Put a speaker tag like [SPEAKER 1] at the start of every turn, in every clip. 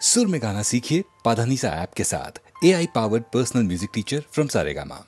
[SPEAKER 1] सुर में गाना सीखिए पाधानीसा ऐप के साथ। AI powered personal music teacher from Saregama.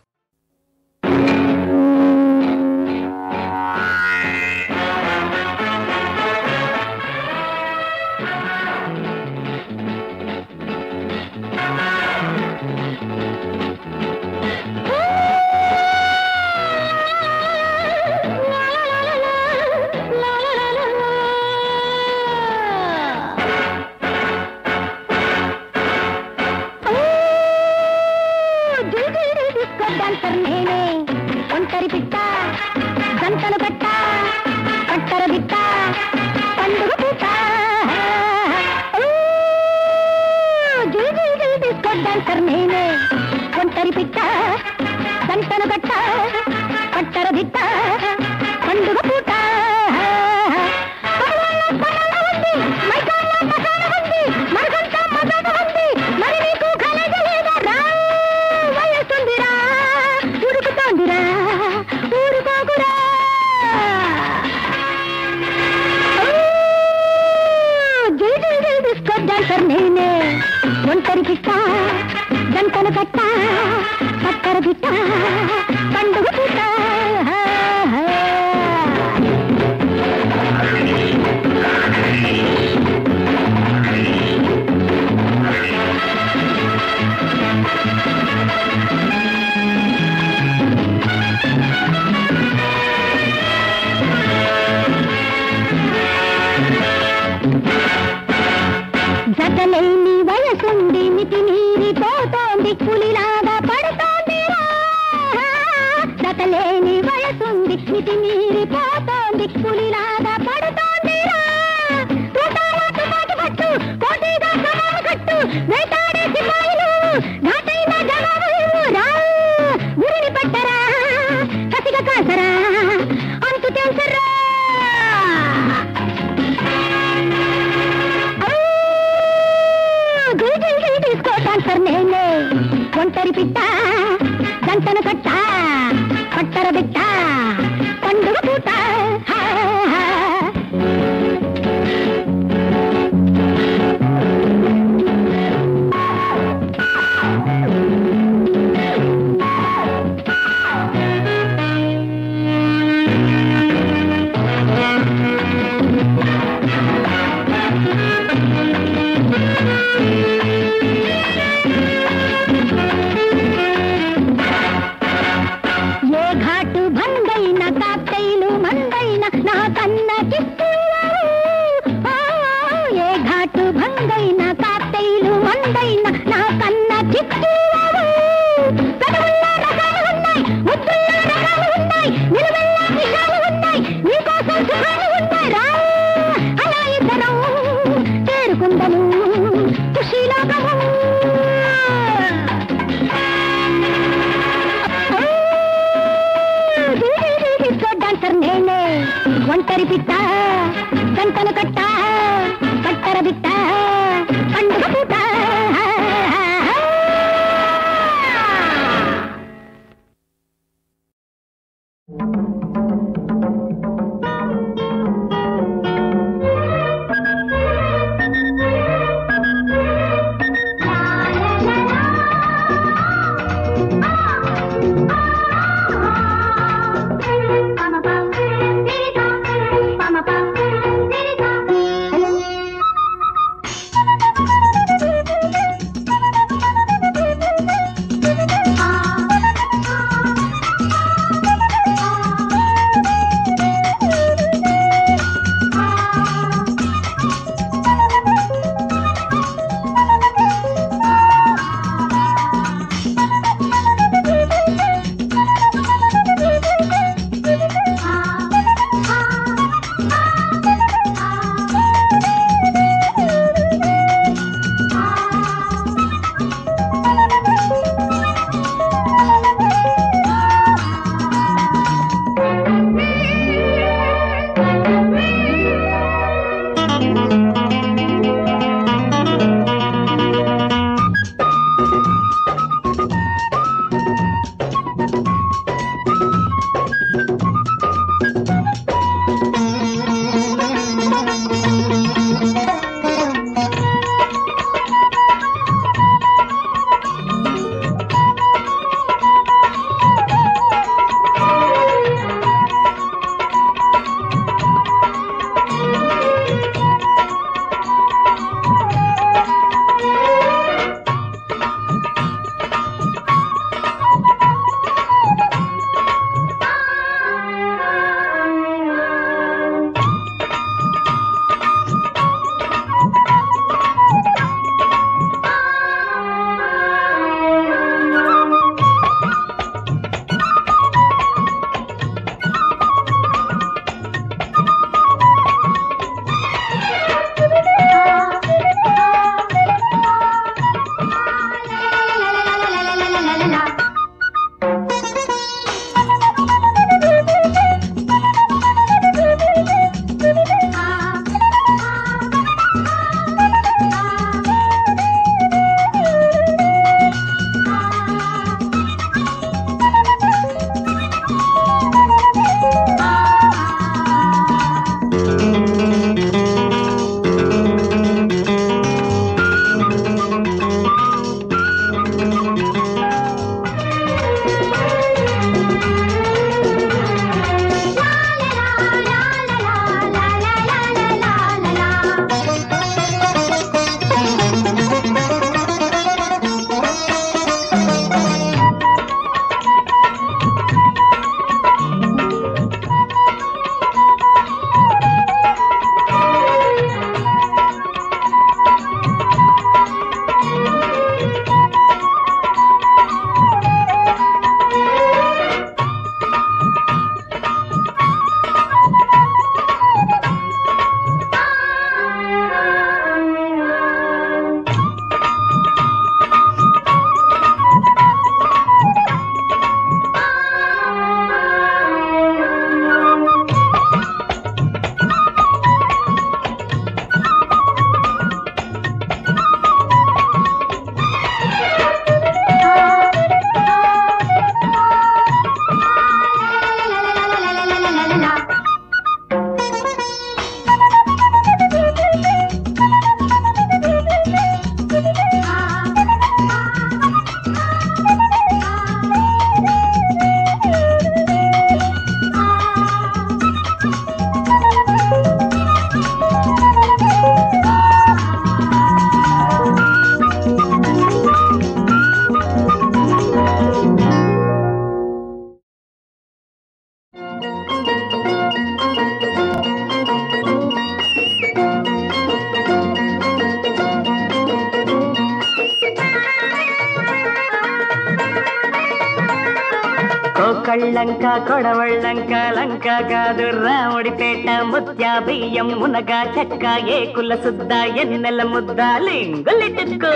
[SPEAKER 2] కళ్ళంక కొడవళ్ళంక లంక కాదు రాముడిపేట ముత్యా బియ్యం మునగా చెక్క ఏకుల సుద్ద ఎన్నెల ముద్ద లింగులిటుకో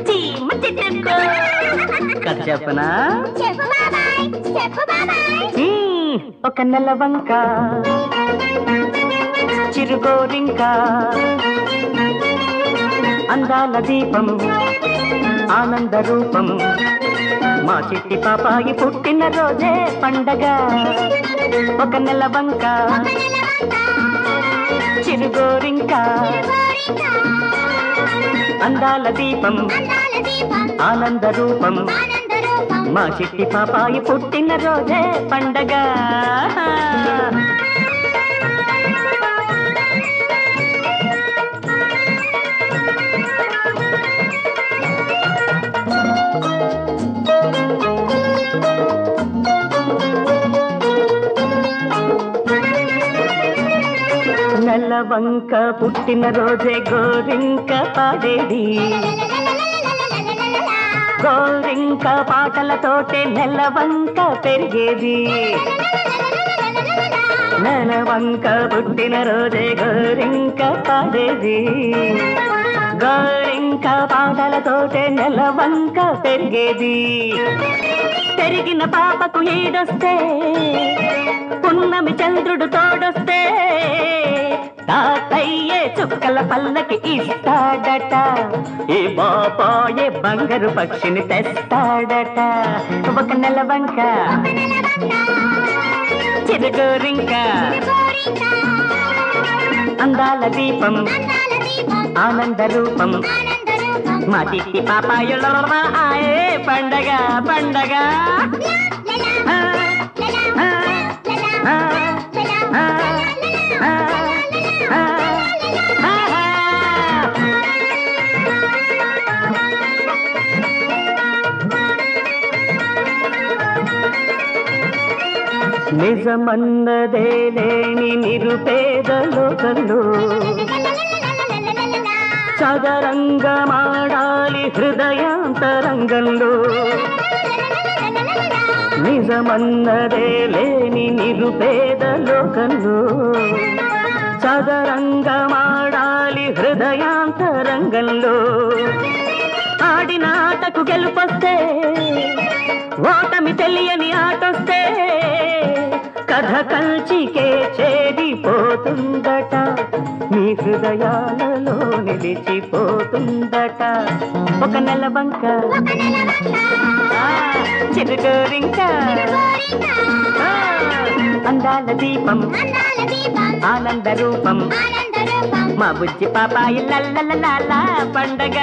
[SPEAKER 2] చీమ చిటుకో కథ చెప్పనా ఒక నెలవంక చిరుగోరింక అందాల దీపం ఆనంద రూపం మా చిట్టి పాపాయి పుట్టిన రోజే పండగ ఒక నెలవంక చిరుగోరింక అందాల దీపం ఆనంద రూపం మా చిట్టి పాపాయి పుట్టిన రోజే పండగ నెలవంక పుట్టిన రోజే గోరింక పాడేది గోరింక పాటలతోటే నెలవంక పెరిగేది నెలవంక పుట్టిన రోజే గోరింక పాడేది గోరింక పాటలతోటే నెలవంక పెరిగేది పెరిగిన పాపకు ఈడొస్తే పున్నమి చంద్రుడు తోడొస్తే తాతయ్యే చుక్కల పల్లకి ఇస్తాడట ఈ బాబాయే బంగారు పక్షిని తెస్తాడట ఒక నెలవంక చిరుగోరింక అందాల దీపం ఆనంద రూపం మా చిట్టి పాపాయుల ఆయే పండగ పండగ నిజమన్నదే లేని నిరుపేద లోకంలో చదరంగమాడాలి హృదయాంతరంగంలో నిజమన్నదే లేని నిరుపేద లోకంలో చదరంగమాడాలి హృదయాంతరంగంలో ఆడిన ఆటకు గెలుపొస్తే ఓటమి తెలియని ఆటొస్తే కథ కంచికే చేరిపోతుందట మీ హృదయాలలో నిలిచిపోతుందట ఒక నెలవంక చిరుగోరింక అందాల దీపం ఆనంద రూపం మా బుజ్జి పాపాయి లల్లలా పండగ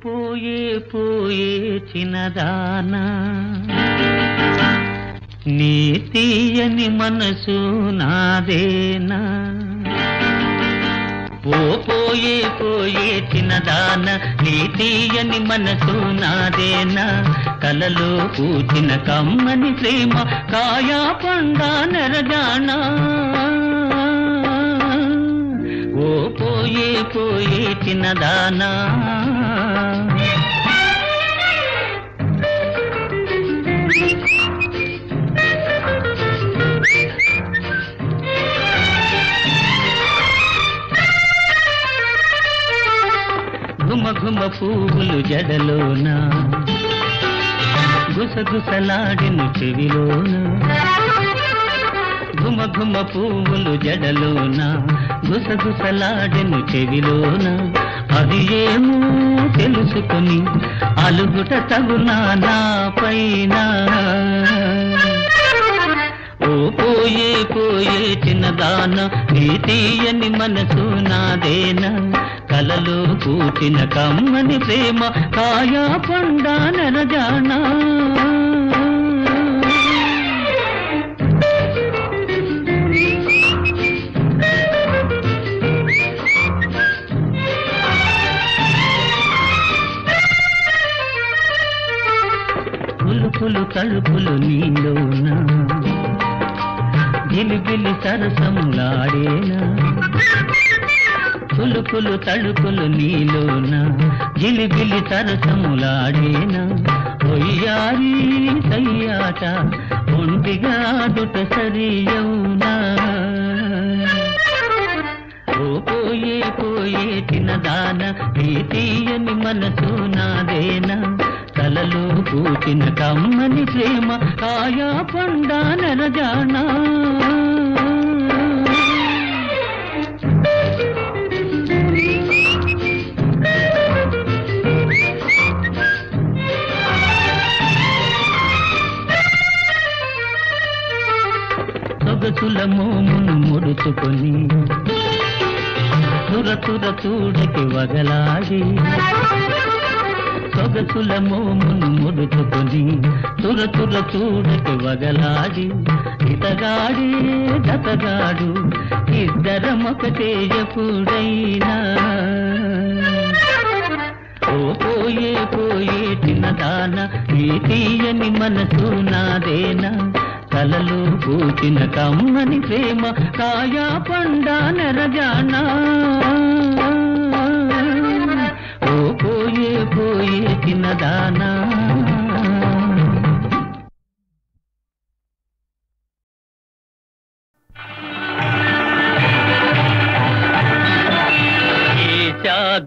[SPEAKER 2] పోయే పోయే చిన్నదానా నీ తీయని మనసు నాదేనా పోయే పోయే చిన్నదాన నీ తీయని మనసు నాదేనా కలలో పూచిన కమ్మని ప్రేమ కాయా పండా నెరజానా ఓ పోయే పోయే చిన్నదానా ఘుమ ఘుమ పువ్వులు జడలోన గుసగుసలాడిను చెవిలోన ఘుమ ఘుమ పువ్వులు జడలోన గుసగుసలాడిను చెవిలోన అది ఏమో తెలుసుకొని అలుగుట తగునా నా పైన ఓ పోయే పోయే చిన్నదాన నీ తీయని మనసు నాదేనా కలలో పూచిన కమ్మని ప్రేమ కాయా పండా నెరజానా పులుపులు తలుపులు నీలోన జిలిబిలి సరసములాడేనా కులుకులు తళుకులు నీలోన జిలిబిలి సరసములాడేనా ఒయ్యారి సయ్యాట ఒంటిగా దుట సరియౌనా ఓ పోయే పోయే చిన్నదాన ఈ తీయని మనసు నాదేనా కలలో కూచిన కమ్మని ప్రేమ కాయా పండా నరజానా సొగసుల మోమును ముడుచుకొని తుర తుర చూడకి వగలాడి సొగసుల మోమును ముడుచుకొని తుర తుర చూడకి వగలాడి ఇతగాడే జతగాడు ఇద్దరమొకటే ఎప్పుడైనా ఓ పోయే పోయే చిన్నదాన ఈ తీయని మనసు నాదేనా కలలు పూచిన కమ్మని ప్రేమ కాయా పండా నరజానా ఓ పోయే పోయే చిన్నదానా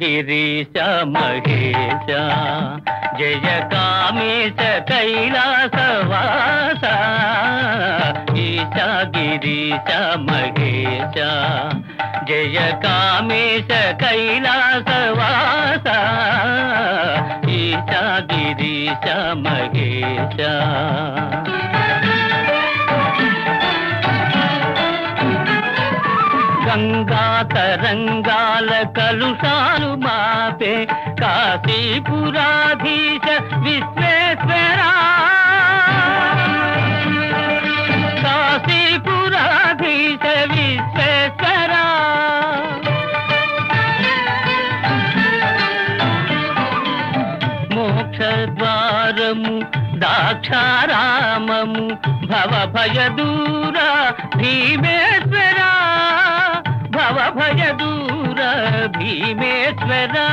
[SPEAKER 2] గిరీశ మహేశ జయ కామేశ కైలాసవాస ఈశ గిరీశ మహేశ జయ కామేశ కైలాసవాస ఈశ గిరీశ మహేశ గంగా తరంగాల కలుషాలు మాపే కాశీపురాధీశ విశ్వేశ్వరా కాశీపురాధీశ విశ్వేశ్వరా మోక్షద్వారము దాక్షారామము భవభయదూర భీమేశ్వరా భవభయదూర భీమేశ్వరా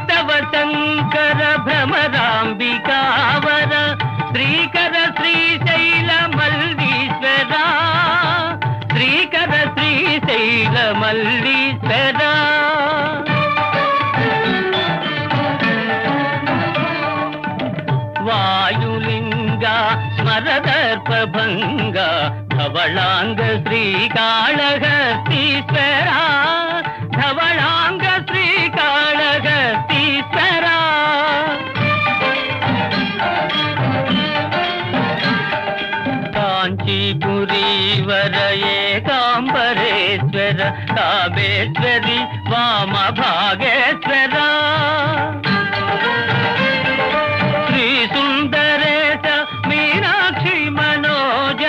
[SPEAKER 2] భక్తవశంకర భ్రమరాంబికావర శ్రీకర శ్రీశైల మల్లీశ్వరా శ్రీకర శ్రీశైల మల్లీశ్వరా వాయులింగ స్మరదర్పభంగ ధవళాంగ శ్రీకాళహస్తీశ్వరా ధవళాంగ శ్రీకాళహస్తీశ్వరా కాంచీపురీవర ఏకాంబరేశ్వర కామేశ్వరి వామ భాగేశ్వరా సుందరేశ మీనాక్షి మనోజ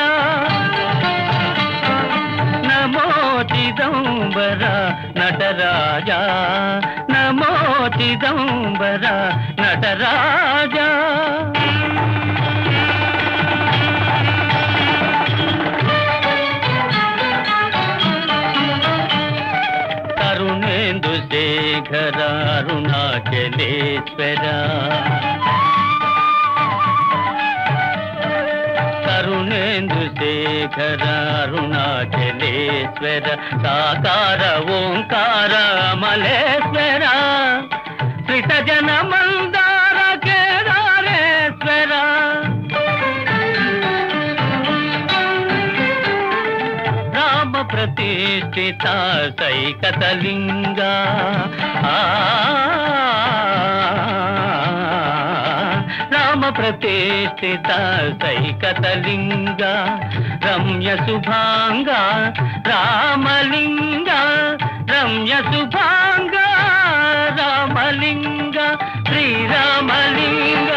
[SPEAKER 2] నమో చిదంబర నటరాజా నమో చిదంబర నటరాజా కరుణేందు శేఖర అరుణాచలేశ్వర కరుణేందు శేఖర అరుణాచలేశ్వర సాకార ఓంకార అమలేశ్వర శ్రీసజన మందార కేదారేశ్వర రామ ప్రతిష్ఠిత సైకతలింగ రామ ప్రతిష్ఠిత సైకతలింగ రమ్య శుభాంగ రామలింగ రమ్య శుభాంగ రామలింగ శ్రీరామలింగ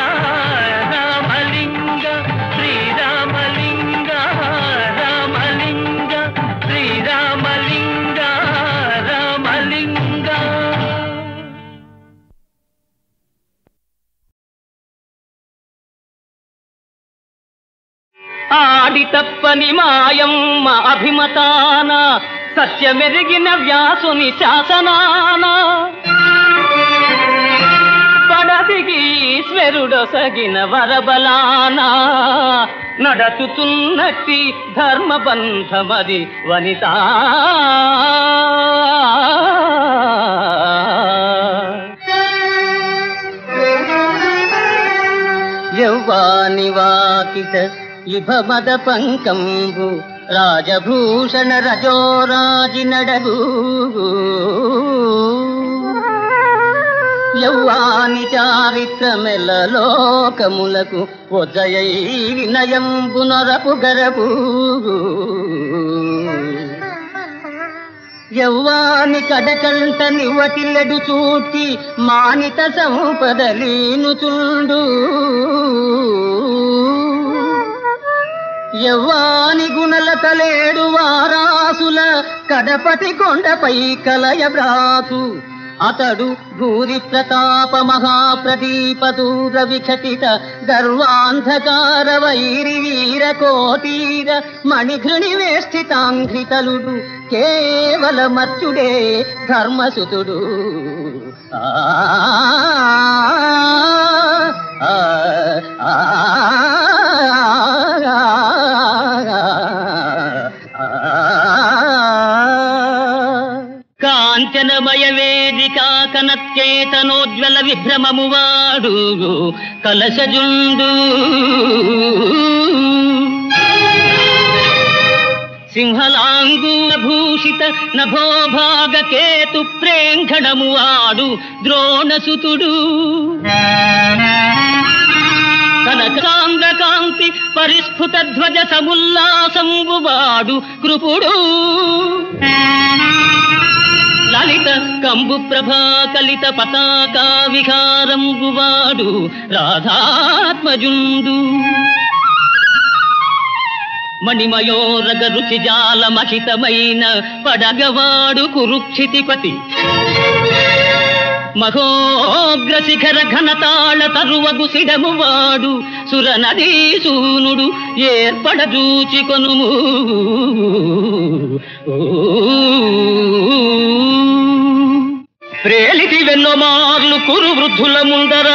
[SPEAKER 2] నాడి తప్పని మాయమ్మ అభిమతాన సత్యమెరిగిన వ్యాసుని శాసనాన పడదిగి ఈశ్వరుడొసగిన వరబలాన నడచుతున్నట్టి ధర్మబంధమది వనిత యౌవాని వాకిట ఇభమద పంకంబు రాజభూషణ రజోరాజి నడగు యౌవాని చారిత్రమెల్ల లోకములకు ఒజయై వినయంబు నొరపు గరపు యౌవాని కడకంట నివటిల్లెడు చూటి మానిత సంపదలీను చుండు యవ్వాని గుణల కలేడు వారాసుల కడపటి కొండపై కలయ వ్రాసు అతడు భూరి ప్రతాప మహాప్రదీప దూర విఘటిత గర్వాంధకార వైరి వీర కోటీర మణిఘృణి వేష్టితాంఘ్రితలుడు కేవలమర్చుడే ధర్మసుతుడు కాంచనమయ వేదికా కనత్యేతనోజ్వల విభ్రమము వాడు కలశజుండు సింహలాంగూల భూషిత నభోభాగ కేతు ప్రేంఖణము వాడు ద్రోణసుతుడు కనకాంగకాంతి పరిస్ఫుట ధ్వజ సముల్లాసంబు వాడు కృపుడు లలిత కంబు ప్రభా కలిత పతాకా విహారంబు వాడు రాధాత్మజుండు మణిమయోరగ రుచి జాల మహితమైన పడగవాడు కురుక్షితిపతి మహోగ్ర శిఖర ఘనతాళ తరువగు సిడము వాడు సురనదీసూనుడు ఏర్పడజూచి కొనుము ప్రేలితి వెన్నోమార్లు కురు వృద్ధుల ముందర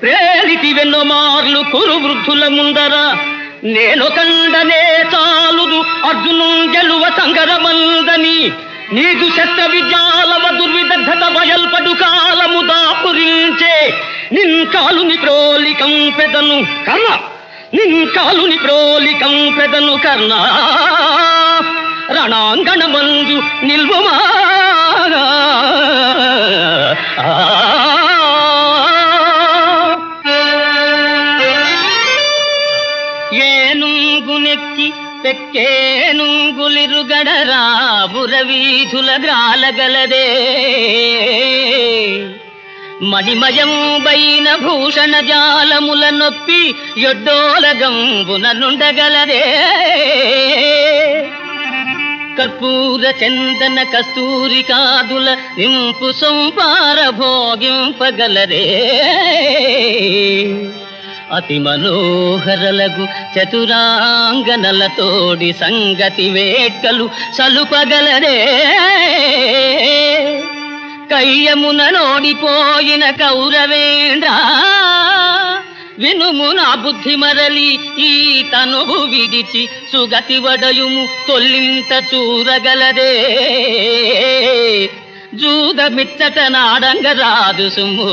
[SPEAKER 2] ప్రేలితి వెన్నోమార్లు కురు వృద్ధుల ముందర నేను కండనే చాలుదు అర్జును గెలువ సంగరమందని నీదు శస్త్ర విద్యాలవ దుర్విదగ్ధత బయల్పడు కాలము దాపురించే నిన్ కాలుని ప్రోలికం పెదను కర్ణ నిన్ కాలుని ప్రోలికం పెదను కర్ణ రణాంగణమందు నిల్వమా ఏనుగునెక్కి పెక్కేనుగులిరుగడరా బురవీధుల గ్రాలగలదే మణిమయంబైన భూషణ జాలముల నొప్పి యొడ్డోలగంబున నుండగలదే కర్పూర చందన కస్తూరి కాదుల నింపు సొంపార భోగింపగలరే అతి మనోహరలగు చతురాంగనలతోడి సంగతి వేట్కలు సలుపగలరే కయ్యమున నోడిపోయిన కౌరవేంద్ర వినుము నా బుద్ధి మరలి ఈ తనువు విడిచి సుగతి వడయుము తొల్లింత చూరగలదే జూద మిచ్చట నాడంగ రాదు సుము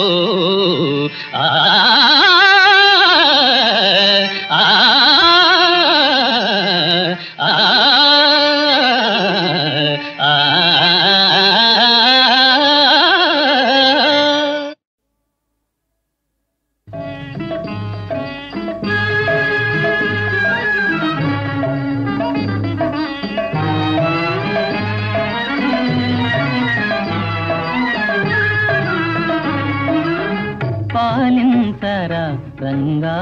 [SPEAKER 3] పాలింతరా రంగా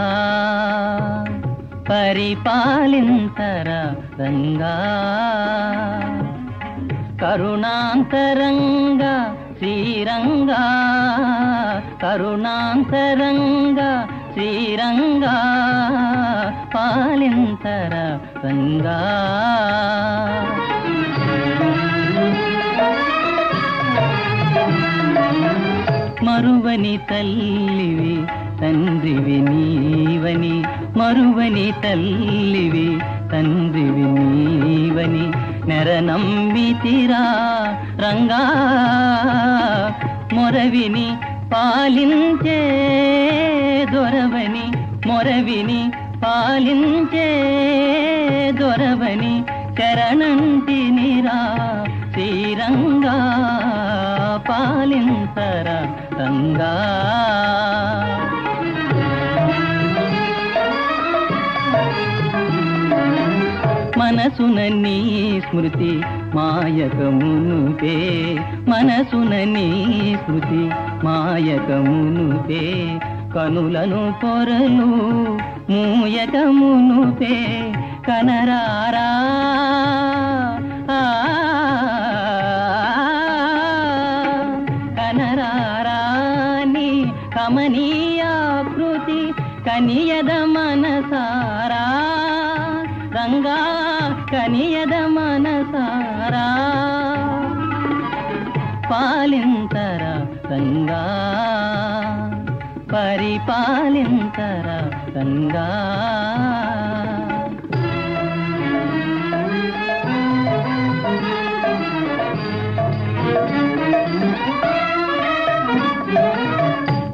[SPEAKER 3] పరిపాలింతరా రంగా కరుణాంతరంగా శ్రీరంగా కరుణాంతరంగా శ్రీరంగా పాలింతరా రంగా. మరువని తల్లివి తండ్రివి నీవని, మరువని తల్లివి తండ్రివి నీవని నెరనమ్మితిరా రంగా. మొరవిని పాలించే దొరవని, మొరవిని పాలించే దొరవని శరణంటినిరా శ్రీరంగా పాలింతరా రంగా. మనసున నీ స్మృతి మాయకమునుపే, మనసున నీ స్మృతి మాయకమునుపే కనులను పొరలు మూయకమునుపే కనరారా కనరారాని కమనీయాకృతి కనియద మనసారా రంగా కనియద మనసారా పాలింతరా రంగా పరిపాలింతరా రంగా.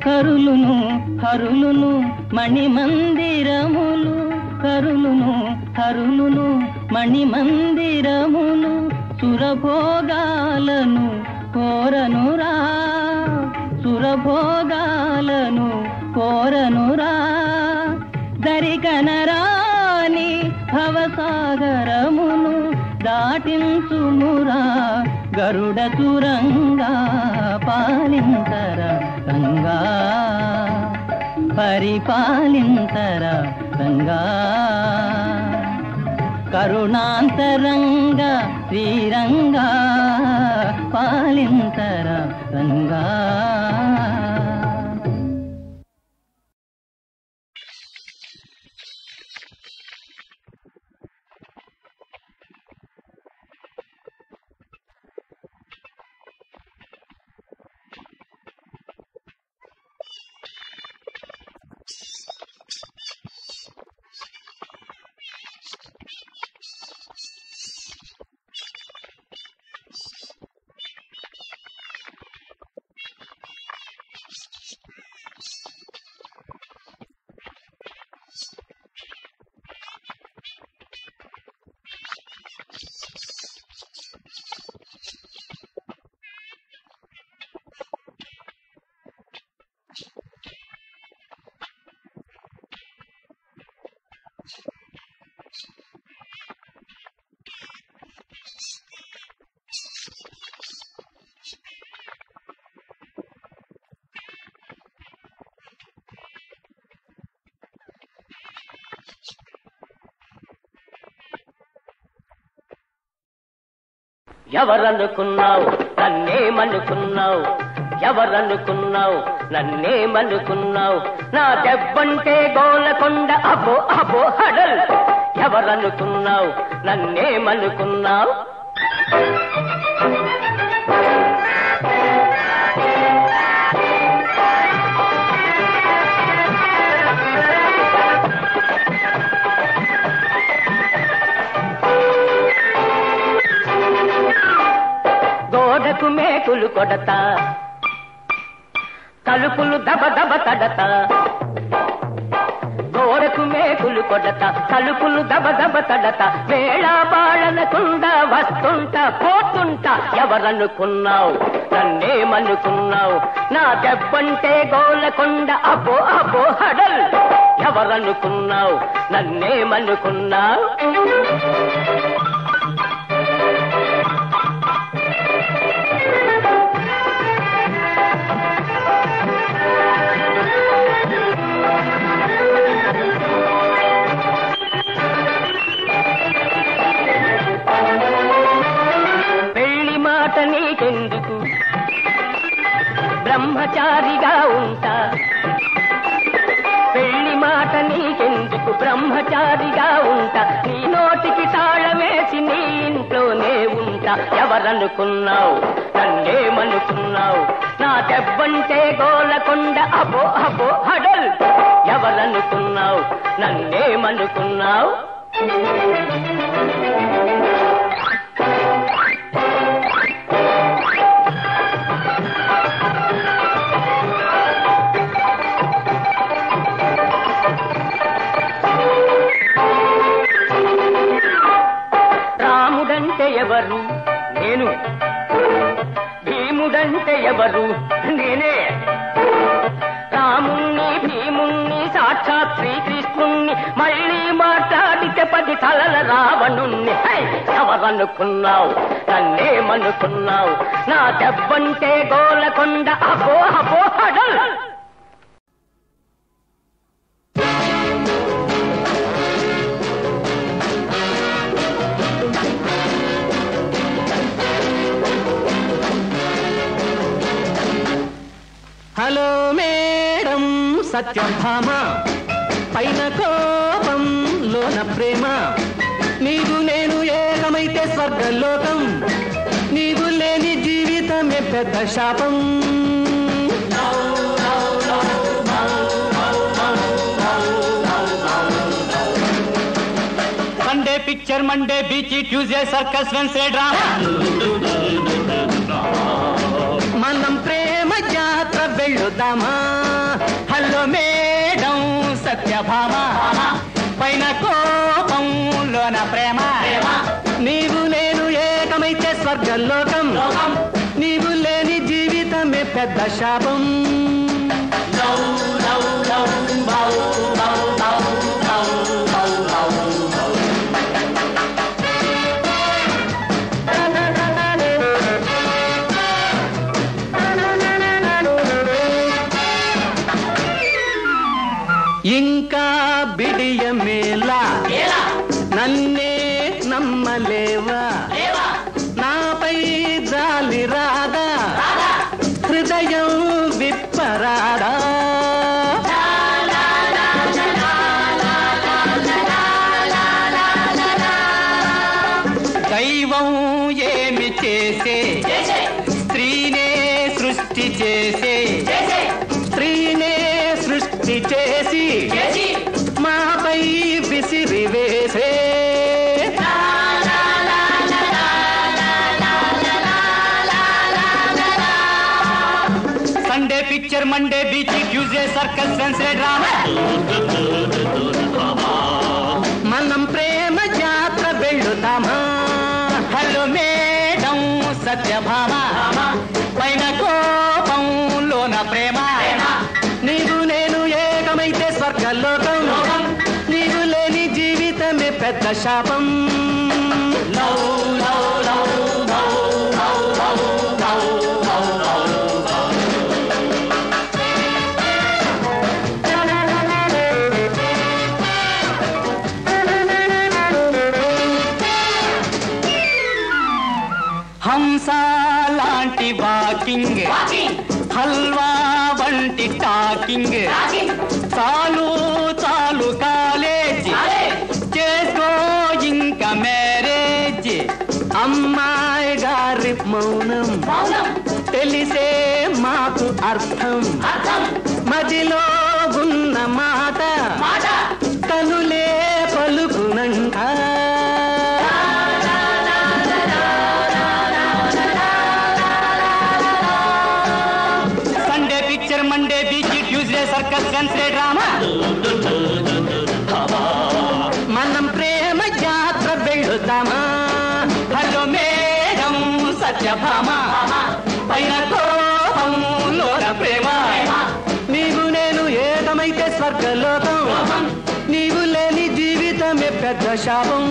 [SPEAKER 3] కరులును హరులును మణిమందిరములు, కరులును హరులును మణిమందిరములు సురభోగాలను కోరనురా, సురభోగాలను కోరనురా. దరికనరాని భవసాగరమును దాటించుమురా గరుడ తురంగా పాలింతరా రంగా పరిపాలింతరా రంగా. కరుణాంతరంగా శ్రీరంగా పాలింతరా రంగా.
[SPEAKER 4] ఎవరనుకున్నావు నన్నేమనుకున్నావు, ఎవరనుకున్నావు నన్నేమనుకున్నావు, నా దెబ్బంటే గోలకొండ అబో అబో హడల్. ఎవరనుకున్నావు నన్నేమనుకున్నావు. గోడకు మేకులు కొడతా, తలుపులు దబ దబ తడతా, గోడకు మేకులు కొడతా, తలుపులు దబ దబ తడతా, వేళ బాళనకుండా వస్తుంటా పోతుంటా. ఎవరనుకున్నావు నన్నేమనుకున్నావు, నా దెబ్బంటే గోలకొండ అబో అబో హడల్. ఎవరనుకున్నావు నన్నేమనుకున్నావు. నీకెందుకు బ్రహ్మచారిగా ఉంటా, వాడిగా ఉంటా, నీ నోటికి తాళమేసి నీ ఇంట్లోనే ఉంటా. ఎవరనుకున్నావు నన్నేమనుకున్నావు, నా దెబ్బంటే గోలకొండ అబో అబో హడల్. ఎవరనుకున్నావు నన్నేమనుకున్నావు. రాముడంటే ఎవరు నేను, భీముడంటే ఎవరు నేనే. రాముణ్ణి భీముణ్ణి సాక్షాత్ శ్రీకృష్ణుణ్ణి మళ్ళీ మాట్లాడితే 10 తలల రావణుణ్ణి. ఎవరనుకున్నావు నన్నేమనుకున్నావు, నా దెబ్బంటే గోలకొండ అబో అబో హడల్.
[SPEAKER 5] హలో మేడం సత్యభామ, పైన కోపం లోన ప్రేమ, నీవు నేను ఏకమైతే స్వర్గలోకం, నీవు లేని జీవితమే పెద్ద శాపం. Sunday picture, Monday beach, Tuesday circus, Wednesday drama, మనం ప్రేమ జాత్ర వెళ్ళుదామా. హలో మేడం సత్యభామ, పైన కోపం లోన ప్రేమ, నీవు నేను ఏకమైతే స్వర్గలోకం, నీవు లేని జీవితమే పెద్ద శాపం. ఇంకా బిడియమేలా నన్నే నమ్మలేవా, నాపై జాలి రాదా, హృదయం విప్పరాదా. దైవం ఏమి చేసే, స్త్రీనే సృష్టి చేసే, స్త్రీనే సృష్టి చేసి మాపై విసిరి వేసే. Sunday picture, Monday beach, Tuesday circus, Wednesday drama, మనం ప్రేమ జాత్ర వెళ్ళుతామా. హలో మేడం సత్యభామ, పైన కోపం లోన ప్రేమ, నీవు నేను ఏకమైతే స్వర్గలోకం, నీవు లేని జీవితమే పెద్ద శాపం. హంస లాంటి వాకింగ్, హల్వా వంటి టాకింగ్, చాలు చాలు కాలేజ్, చేసుకో ఇంకా మ్యారేజ్. అమ్మాయి గారి మౌనం తెలిసే మాకు అర్థం, మదిలో ఉన్న మాట కనులే పలుకునంట. Sunday picture, Monday beach, Tuesday circus, Wednesday drama, మనం ప్రేమ జాత్ర వెళ్ళుదామా. హలో మేడం సత్యభామ, పైన కోపం లోన ప్రేమ, నీవు నేను ఏకమైతే స్వర్గలోకం, నీవు లేని జీవితమే పెద్ద శాపం.